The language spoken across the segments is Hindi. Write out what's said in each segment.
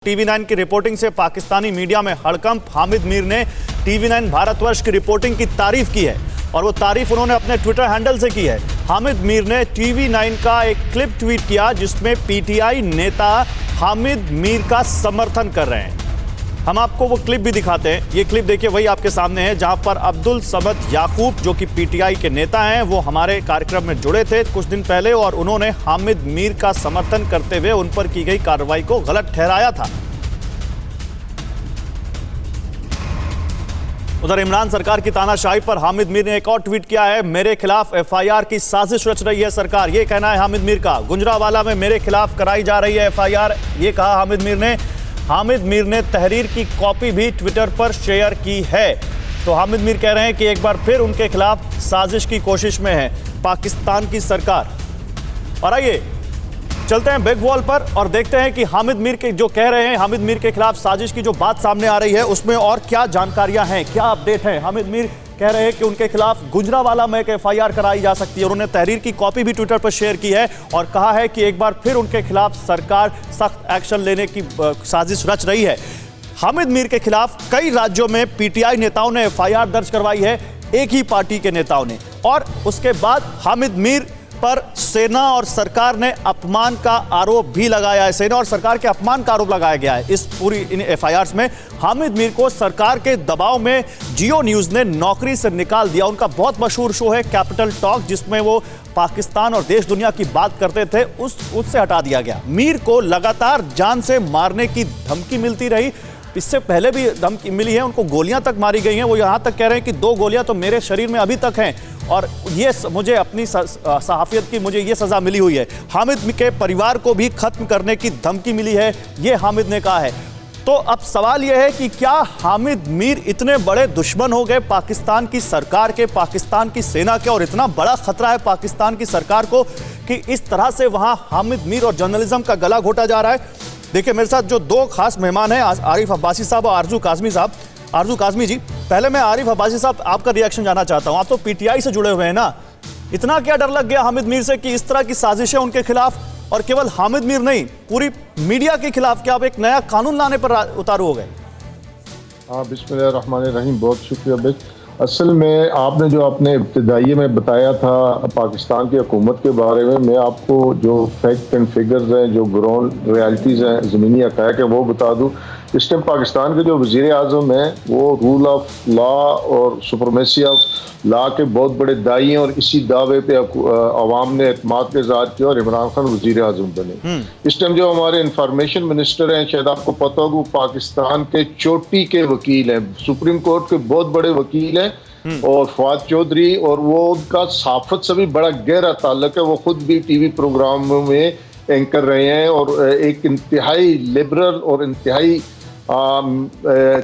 टीवी 9 की रिपोर्टिंग से पाकिस्तानी मीडिया में हड़कंप। हामिद मीर ने टीवी 9 भारतवर्ष की रिपोर्टिंग की तारीफ की है और वो तारीफ उन्होंने अपने ट्विटर हैंडल से की है। हामिद मीर ने टीवी 9 का एक क्लिप ट्वीट किया जिसमें पीटीआई नेता हामिद मीर का समर्थन कर रहे हैं। हम आपको वो क्लिप भी दिखाते हैं। ये क्लिप देखिए, वही आपके सामने है जहां पर अब्दुल समद याकूब जो कि पीटीआई के नेता हैं, वो हमारे कार्यक्रम में जुड़े थे कुछ दिन पहले और उन्होंने हामिद मीर का समर्थन करते हुए उन पर की गई कार्रवाई को गलत ठहराया था। उधर इमरान सरकार की तानाशाही पर हामिद मीर ने एक और ट्वीट किया है। मेरे खिलाफ एफआईआर की साजिश रच रही है सरकार, ये कहना है हामिद मीर का। गुजरांवाला में मेरे खिलाफ कराई जा रही है एफआईआर, ये कहा हामिद मीर ने। हामिद मीर ने तहरीर की कॉपी भी ट्विटर पर शेयर की है। तो हामिद मीर कह रहे हैं कि एक बार फिर उनके खिलाफ साजिश की कोशिश में है पाकिस्तान की सरकार। और आइए चलते हैं बिग वॉल पर और देखते हैं कि हामिद मीर के जो कह रहे हैं, हामिद मीर के खिलाफ साजिश की जो बात सामने आ रही है उसमें और क्या जानकारियां हैं, क्या अपडेट है। हामिद मीर कह रहे हैं कि उनके खिलाफ गुजरांवाला में एक एफआईआर कराई जा सकती है और उन्होंने तहरीर की कॉपी भी ट्विटर पर शेयर की है और कहा है कि एक बार फिर उनके खिलाफ सरकार सख्त एक्शन लेने की साजिश रच रही है। हामिद मीर के खिलाफ कई राज्यों में पीटीआई नेताओं ने एफआईआर दर्ज करवाई है, एक ही पार्टी के नेताओं ने, और उसके बाद हामिद मीर पर सेना और सरकार ने अपमान का आरोप भी लगाया है। सेना और सरकार के अपमान का आरोप लगाया गया है इस पूरी इन एफआईआर्स में। हामिद मीर को सरकार के दबाव में जियो न्यूज़ ने नौकरी से निकाल दिया। उनका बहुत मशहूर शो है कैपिटल टॉक, जिसमें वो पाकिस्तान और देश दुनिया की बात करते थे, उससे हटा दिया गया। मीर को लगातार जान से मारने की धमकी मिलती रही, इससे पहले भी धमकी मिली है, उनको गोलियां तक मारी गई हैं। वो यहाँ तक कह रहे हैं कि 2 गोलियां तो मेरे शरीर में अभी तक हैं और ये मुझे अपनी सहाफियत की मुझे ये सज़ा मिली हुई है। हामिद के परिवार को भी खत्म करने की धमकी मिली है, ये हामिद ने कहा है। तो अब सवाल यह है कि क्या हामिद मीर इतने बड़े दुश्मन हो गए पाकिस्तान की सरकार के, पाकिस्तान की सेना के, और इतना बड़ा खतरा है पाकिस्तान की सरकार को कि इस तरह से वहाँ हामिद मीर और जर्नलिज्म का गला घोटा जा रहा है। देखिए मेरे साथ जो 2 खास मेहमान हैं, आरिफ अब्बासी साहब और आरजू काज़मी साहब। आरजू काज़मी जी, पहले मैं आरिफ अब्बासी साहब आपका रिएक्शन जानना चाहता हूं। आप तो पीटीआई से जुड़े हुए हैं ना, इतना क्या डर लग गया हामिद मीर से कि इस तरह की साजिशें उनके खिलाफ, और केवल हामिद मीर नहीं पूरी मीडिया के खिलाफ, क्या आप एक नया कानून लाने पर उतारू हो गए? हाँ, बिस्मिल्लाहिर्रहमानिर्रहीम, बहुत शुक्रिया भाई। असल में आपने जो अपने इब्तिदाई में बताया था पाकिस्तान की हुकूमत के बारे में, मैं आपको जो फैक्ट एंड फिगर्स हैं, जो ग्राउंड रियलिटीज़ हैं, ज़मीनी हक़ाइक़ है, वो बता दूँ। इस टाइम पाकिस्तान के जो वज़ीर आज़म हैं वो रूल ऑफ लॉ और सुपरमेसी ऑफ लॉ के बहुत बड़े दाई हैं और इसी दावे पे अवाम ने एतमाद के इज़हार किया और इमरान खान वज़ीर आज़म बने। इस टाइम जो हमारे इंफॉर्मेशन मिनिस्टर हैं, शायद आपको पता हो, पाकिस्तान के चोटी के वकील हैं, सुप्रीम कोर्ट के बहुत बड़े वकील हैं और फवाद चौधरी, और वो उनका सहाफ़त से भी बड़ा गहरा ताल्लुक है। वो खुद भी टीवी प्रोग्रामों में एंकर रहे हैं और एक इंतहाई लिबरल और इंतहाई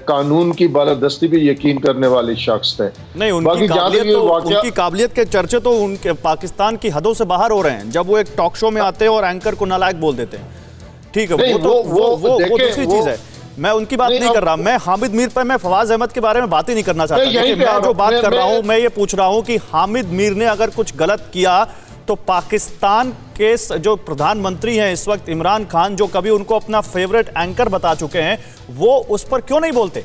कानून की बालादस्ती भी यकीन करने वाले शख्स थे। नहीं, उनकी काबिलियत के चर्चे तो उनके पाकिस्तान की हदों से बाहर हो रहे हैं जब वो एक टॉक शो में आते हैं और एंकर को नालायक बोल देते हैं। ठीक है, वो दूसरी चीज है, मैं उनकी बात नहीं कर रहा। मैं हामिद मीर पर, मैं फवाद अहमद के बारे में बात ही नहीं करना चाहता। मैं जो बात कर रहा हूं, मैं ये पूछ रहा हूं कि हामिद मीर ने अगर कुछ गलत किया तो पाकिस्तान के जो प्रधानमंत्री हैं इस वक्त, इमरान खान, जो कभी उनको अपना फेवरेट एंकर बता चुके हैं, वो उस पर क्यों नहीं बोलते?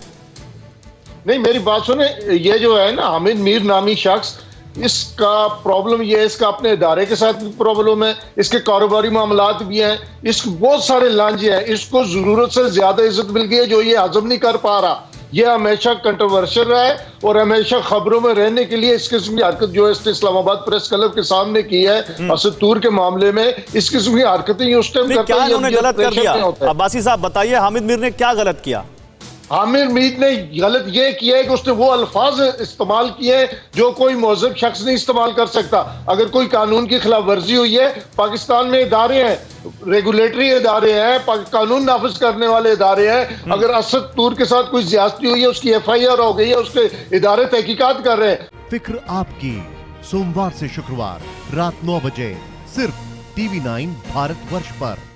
नहीं, मेरी बात सुने, ये जो है ना हामिद मीर नामी शख्स, इसका प्रॉब्लम ये है, इसका अपने इदारे के साथ भी प्रॉब्लम है, इसके कारोबारी मामलात भी हैं, इसको बहुत सारे लांझे हैं, इसको जरूरत से ज्यादा इज्जत मिल गई है जो ये हजम नहीं कर पा रहा। ये हमेशा कंट्रोवर्शियल रहा है और हमेशा खबरों में रहने के लिए इस किस्म की हरकत जो इसने इस्लामाबाद प्रेस क्लब के सामने की है असद तूर के मामले में, इस किस्म की हरकतें उस टाइम करता है। क्या इन्होंने गलत कर दिया? अब्बासी साहब बताइए, हामिद मीर ने क्या गलत किया? हामिद मीर ने गलत ये किया है कि उसने वो अल्फाज इस्तेमाल किए हैं जो कोई मौजूद शख्स नहीं इस्तेमाल कर सकता। अगर कोई कानून की खिलाफ वर्जी हुई है, पाकिस्तान में इदारे हैं, रेगुलेटरी इदारे हैं, कानून नाफिज करने वाले इदारे हैं। अगर असद तूर के साथ कोई ज्यादती हुई है, उसकी एफआईआर हो गई है, उसके इदारे तहकीकात कर रहे हैं। फिक्र आपकी, सोमवार से शुक्रवार रात 9 बजे सिर्फ टीवी 9 भारतवर्ष पर।